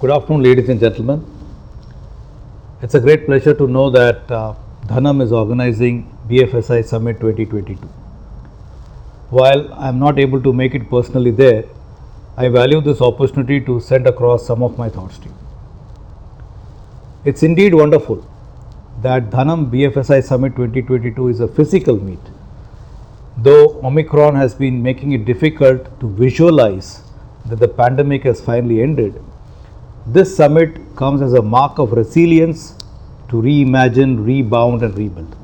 Good afternoon, ladies and gentlemen. It's a great pleasure to know that Dhanam is organizing BFSI Summit 2022. While I am not able to make it personally there, I value this opportunity to send across some of my thoughts to you. It's indeed wonderful that Dhanam BFSI Summit 2022 is a physical meet. Though Omicron has been making it difficult to visualize that the pandemic has finally ended, this summit comes as a mark of resilience to reimagine, rebound and rebuild.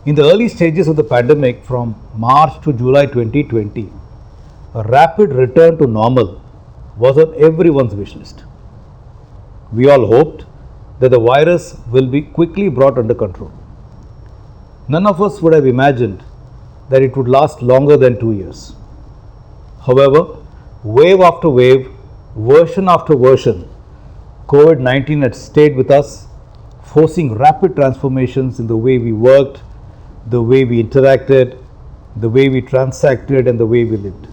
In the early stages of the pandemic from March to July 2020, a rapid return to normal was on everyone's wish list. We all hoped that the virus will be quickly brought under control. None of us would have imagined that it would last longer than 2 years. However, wave after wave, version after version, COVID-19 had stayed with us, forcing rapid transformations in the way we worked, the way we interacted, the way we transacted, and the way we lived.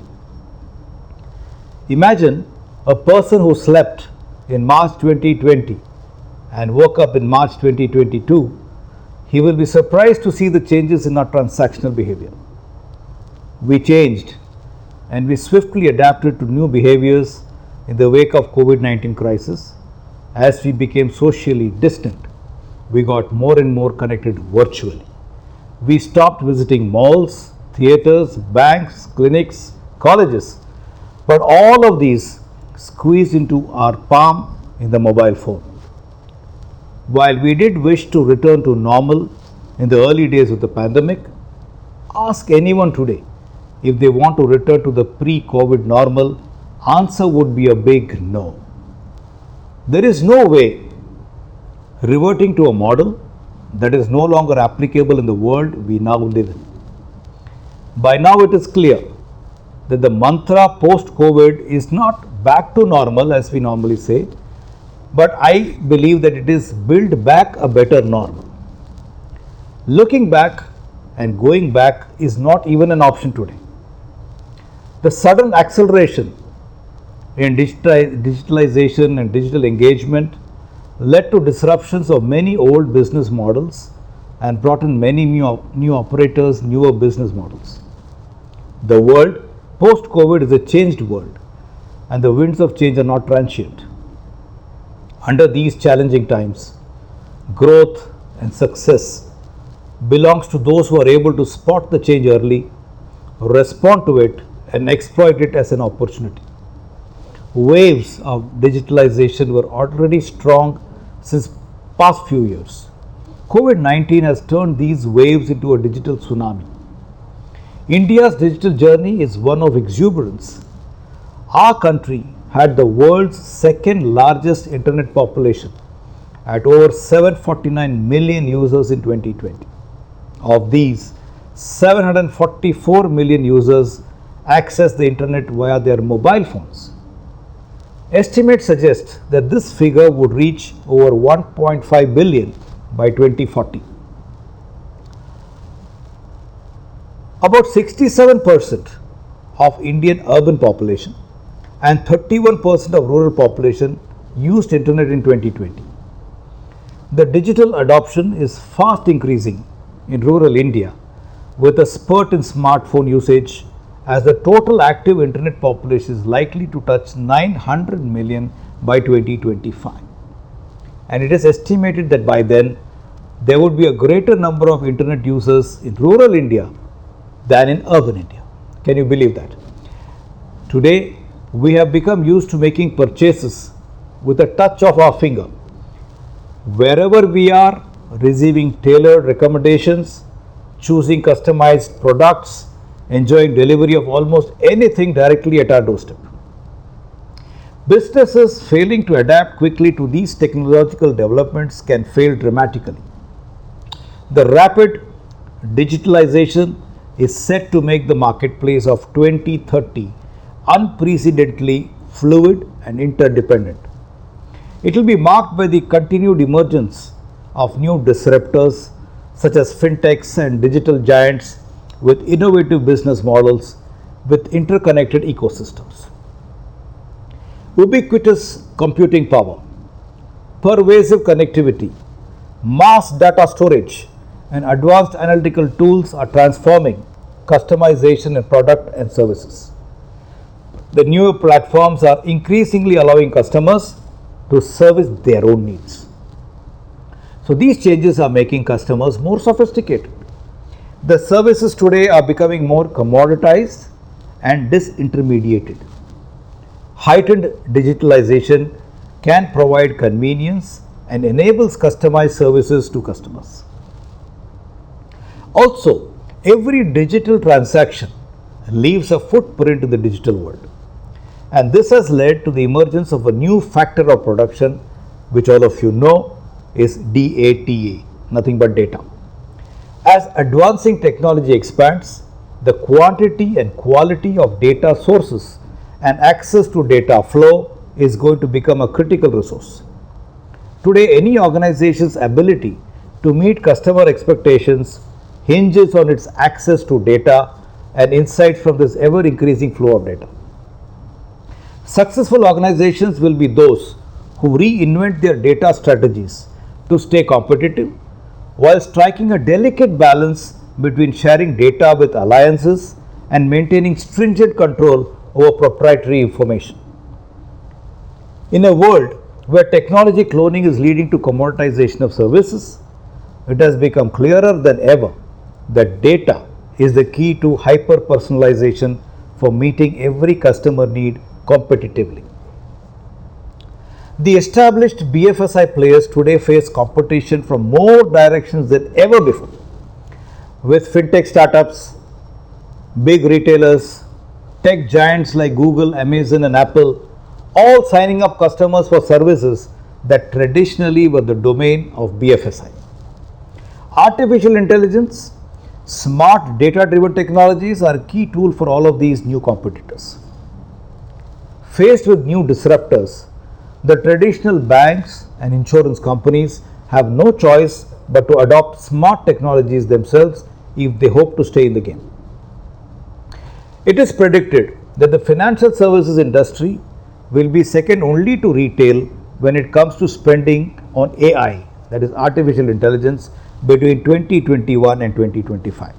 Imagine a person who slept in March 2020 and woke up in March 2022. He will be surprised to see the changes in our transactional behavior. We changed and we swiftly adapted to new behaviors in the wake of COVID-19 crisis. As we became socially distant, we got more and more connected virtually. We stopped visiting malls, theaters, banks, clinics, colleges, but all of these squeezed into our palm in the mobile phone. While we did wish to return to normal in the early days of the pandemic, ask anyone today if they want to return to the pre-COVID normal, answer would be a big no. There is no way reverting to a model that is no longer applicable in the world we now live in. By now it is clear that the mantra post-COVID is not back to normal as we normally say, but I believe that it is build back a better normal. Looking back and going back is not even an option today. The sudden acceleration in digitalization and digital engagement led to disruptions of many old business models and brought in many new operators, newer business models. The world post-COVID is a changed world, and the winds of change are not transient. Under these challenging times, growth and success belongs to those who are able to spot the change early, respond to it, and exploit it as an opportunity. Waves of digitalization were already strong since past few years. COVID-19 has turned these waves into a digital tsunami. India's digital journey is one of exuberance. Our country had the world's second largest internet population at over 749 million users in 2020. Of these, 744 million users access the internet via their mobile phones. Estimates suggest that this figure would reach over 1.5 billion by 2040. About 67% of Indian urban population and 31% of rural population used internet in 2020. The digital adoption is fast increasing in rural India with a spurt in smartphone usage, as the total active internet population is likely to touch 900 million by 2025. And it is estimated that by then there would be a greater number of internet users in rural India than in urban India. Can you believe that? Today, we have become used to making purchases with a touch of our finger. Wherever we are, receiving tailored recommendations, choosing customized products, enjoying delivery of almost anything directly at our doorstep. Businesses failing to adapt quickly to these technological developments can fail dramatically. The rapid digitalization is set to make the marketplace of 2030 unprecedentedly fluid and interdependent. It will be marked by the continued emergence of new disruptors such as fintechs and digital giants with innovative business models with interconnected ecosystems. Ubiquitous computing power, pervasive connectivity, mass data storage, and advanced analytical tools are transforming customization in product and services. The newer platforms are increasingly allowing customers to service their own needs. So these changes are making customers more sophisticated. The services today are becoming more commoditized and disintermediated. Heightened digitalization can provide convenience and enables customized services to customers. Also, every digital transaction leaves a footprint in the digital world. And this has led to the emergence of a new factor of production, which all of you know is DATA, nothing but data. As advancing technology expands, the quantity and quality of data sources and access to data flow is going to become a critical resource. Today, any organization's ability to meet customer expectations hinges on its access to data and insights from this ever increasing flow of data. Successful organizations will be those who reinvent their data strategies to stay competitive while striking a delicate balance between sharing data with alliances and maintaining stringent control over proprietary information. In a world where technology cloning is leading to commoditization of services, it has become clearer than ever that data is the key to hyper personalization for meeting every customer need competitively. The established BFSI players today face competition from more directions than ever before, with fintech startups, big retailers, tech giants like Google, Amazon, and Apple all signing up customers for services that traditionally were the domain of BFSI. Artificial intelligence, smart data-driven technologies are a key tool for all of these new competitors. Faced with new disruptors, the traditional banks and insurance companies have no choice but to adopt smart technologies themselves if they hope to stay in the game. It is predicted that the financial services industry will be second only to retail when it comes to spending on AI, that is artificial intelligence, between 2021 and 2025.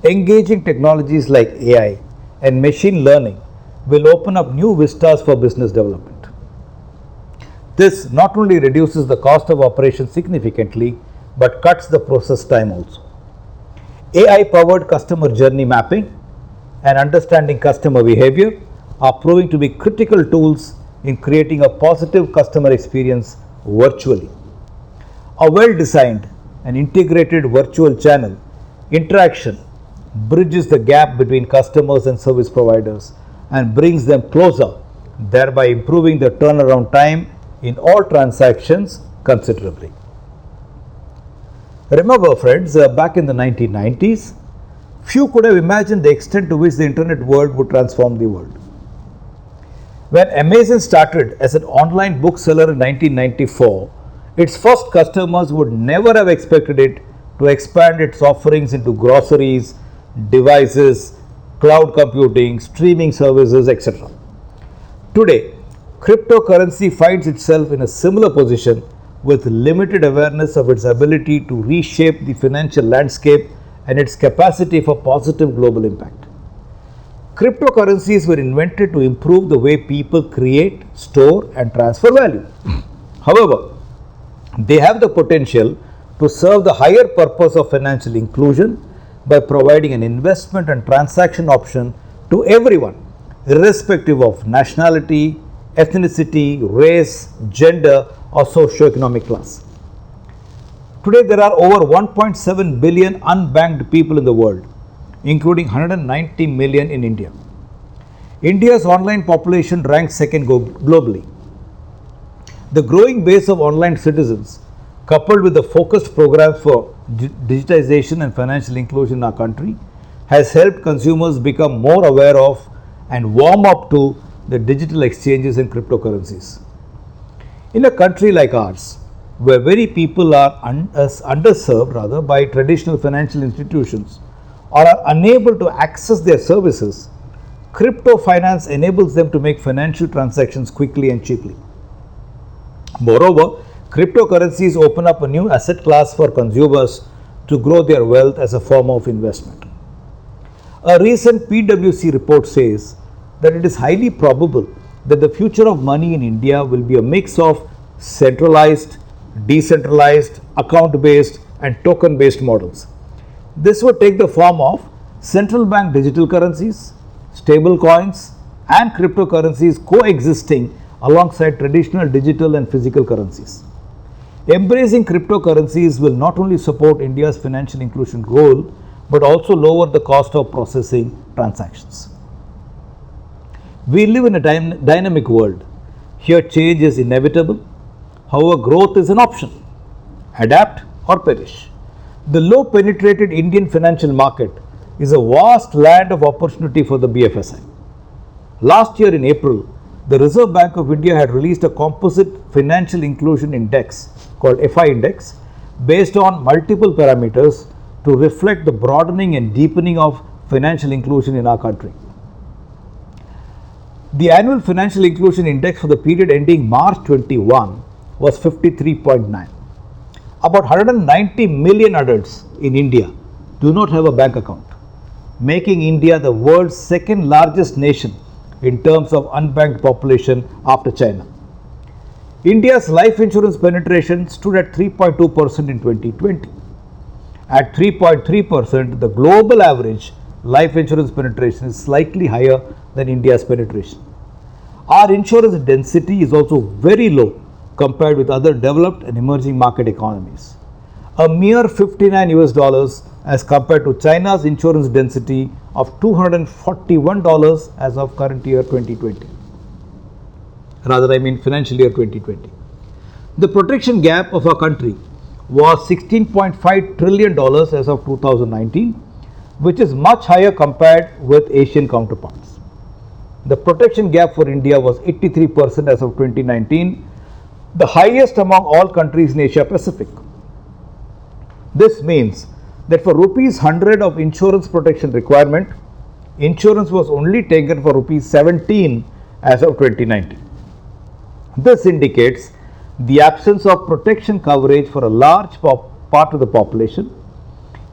Engaging technologies like AI and machine learning will open up new vistas for business development. This not only reduces the cost of operation significantly, but cuts the process time also. AI-powered customer journey mapping and understanding customer behavior are proving to be critical tools in creating a positive customer experience virtually. A well-designed and integrated virtual channel interaction bridges the gap between customers and service providers and brings them closer, thereby improving the turnaround time in all transactions considerably. Remember friends, back in the 1990s, few could have imagined the extent to which the internet world would transform the world. When Amazon started as an online bookseller in 1994, its first customers would never have expected it to expand its offerings into groceries, devices, cloud computing, streaming services, etc. Today, cryptocurrency finds itself in a similar position with limited awareness of its ability to reshape the financial landscape and its capacity for positive global impact. Cryptocurrencies were invented to improve the way people create, store, and transfer value. However, they have the potential to serve the higher purpose of financial inclusion by providing an investment and transaction option to everyone, irrespective of nationality, ethnicity, race, gender, or socio-economic class. Today, there are over 1.7 billion unbanked people in the world, including 190 million in India. India's online population ranks second globally. The growing base of online citizens, coupled with the focused programs for digitization and financial inclusion in our country, has helped consumers become more aware of and warm up to the digital exchanges and cryptocurrencies. In a country like ours, where very people are underserved by traditional financial institutions or are unable to access their services, Crypto finance enables them to make financial transactions quickly and cheaply. Moreover, cryptocurrencies open up a new asset class for consumers to grow their wealth as a form of investment. A recent PwC report says that it is highly probable that the future of money in India will be a mix of centralized, decentralized, account based, and token based models. This would take the form of central bank digital currencies, stable coins, and cryptocurrencies coexisting alongside traditional digital and physical currencies. Embracing cryptocurrencies will not only support India's financial inclusion goal but also lower the cost of processing transactions. We live in a dynamic world. Here, change is inevitable. However, growth is an option. Adapt or perish. The low penetrated Indian financial market is a vast land of opportunity for the BFSI. Last year in April, the Reserve Bank of India had released a composite financial inclusion index called FI index based on multiple parameters to reflect the broadening and deepening of financial inclusion in our country. The annual financial inclusion index for the period ending March 21 was 53.9. About 190 million adults in India do not have a bank account, making India the world's second largest nation in terms of unbanked population after China. India's life insurance penetration stood at 3.2% in 2020. At 3.3%, the global average life insurance penetration is slightly higher than India's penetration. Our insurance density is also very low compared with other developed and emerging market economies. A mere $59 as compared to China's insurance density of $241 as of current year 2020. Financial year 2020. The protection gap of our country was $16.5 trillion as of 2019, which is much higher compared with Asian counterparts. The protection gap for India was 83% as of 2019, the highest among all countries in Asia Pacific. This means that for rupees 100 of insurance protection requirement, insurance was only taken for rupees 17 as of 2019. This indicates the absence of protection coverage for a large part of the population,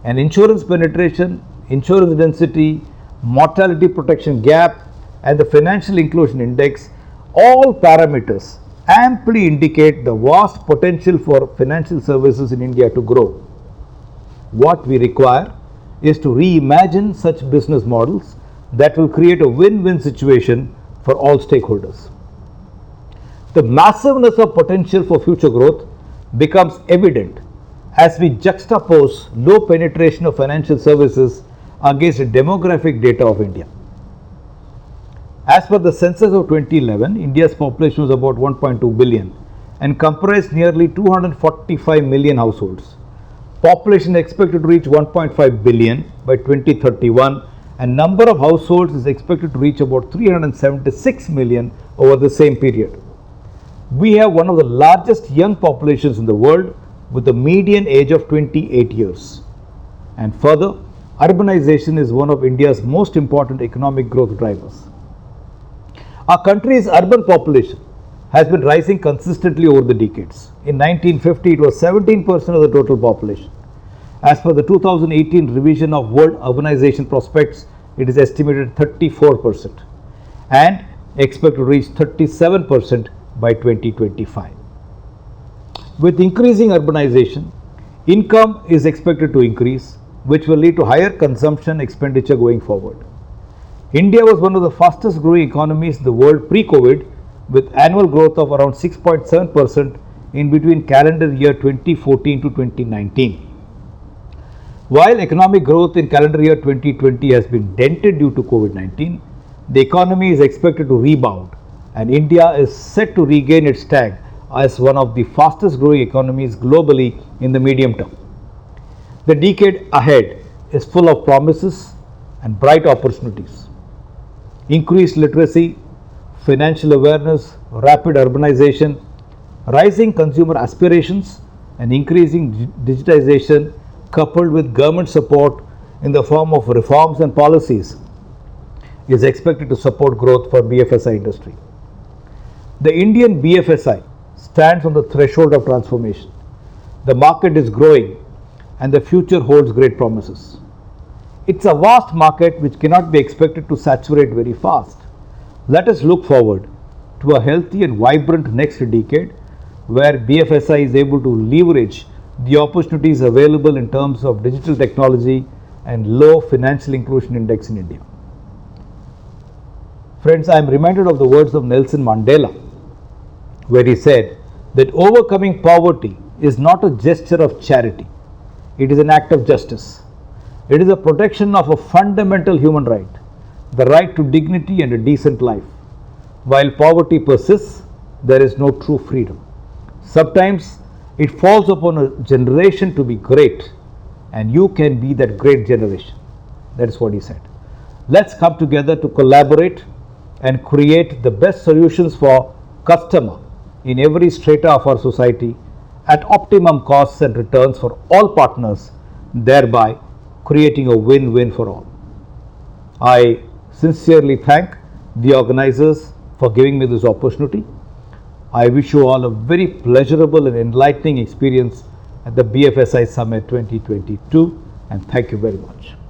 and insurance penetration, insurance density, mortality protection gap, and the financial inclusion index, all parameters amply indicate the vast potential for financial services in India to grow. What we require is to reimagine such business models that will create a win-win situation for all stakeholders. The massiveness of potential for future growth becomes evident as we juxtapose low penetration of financial services against the demographic data of India. As per the census of 2011, India's population was about 1.2 billion and comprised nearly 245 million households. Population expected to reach 1.5 billion by 2031, and number of households is expected to reach about 376 million over the same period. We have one of the largest young populations in the world with a median age of 28 years. And further, urbanization is one of India's most important economic growth drivers. Our country's urban population has been rising consistently over the decades. In 1950, it was 17% of the total population. As per the 2018 revision of World Urbanization Prospects, it is estimated 34% and expected to reach 37% by 2025. With increasing urbanization, income is expected to increase, which will lead to higher consumption expenditure going forward. India was one of the fastest growing economies in the world pre-COVID, with annual growth of around 6.7% in between calendar year 2014 to 2019. While economic growth in calendar year 2020 has been dented due to COVID-19, the economy is expected to rebound, and India is set to regain its tag as one of the fastest growing economies globally in the medium term. The decade ahead is full of promises and bright opportunities. Increased literacy, financial awareness, rapid urbanization, rising consumer aspirations, and increasing digitization, coupled with government support in the form of reforms and policies, is expected to support growth for BFSI industry. The Indian BFSI stands on the threshold of transformation. The market is growing and the future holds great promises. It's a vast market which cannot be expected to saturate very fast. Let us look forward to a healthy and vibrant next decade where BFSI is able to leverage the opportunities available in terms of digital technology and low financial inclusion index in India. Friends, I am reminded of the words of Nelson Mandela, where he said that overcoming poverty is not a gesture of charity, it is an act of justice. It is a protection of a fundamental human right, the right to dignity and a decent life. While poverty persists, there is no true freedom. Sometimes it falls upon a generation to be great, and you can be that great generation. That is what he said. Let's come together to collaborate and create the best solutions for customer in every strata of our society at optimum costs and returns for all partners, thereby creating a win-win for all. I sincerely thank the organizers for giving me this opportunity. I wish you all a very pleasurable and enlightening experience at the BFSI Summit 2022, and thank you very much.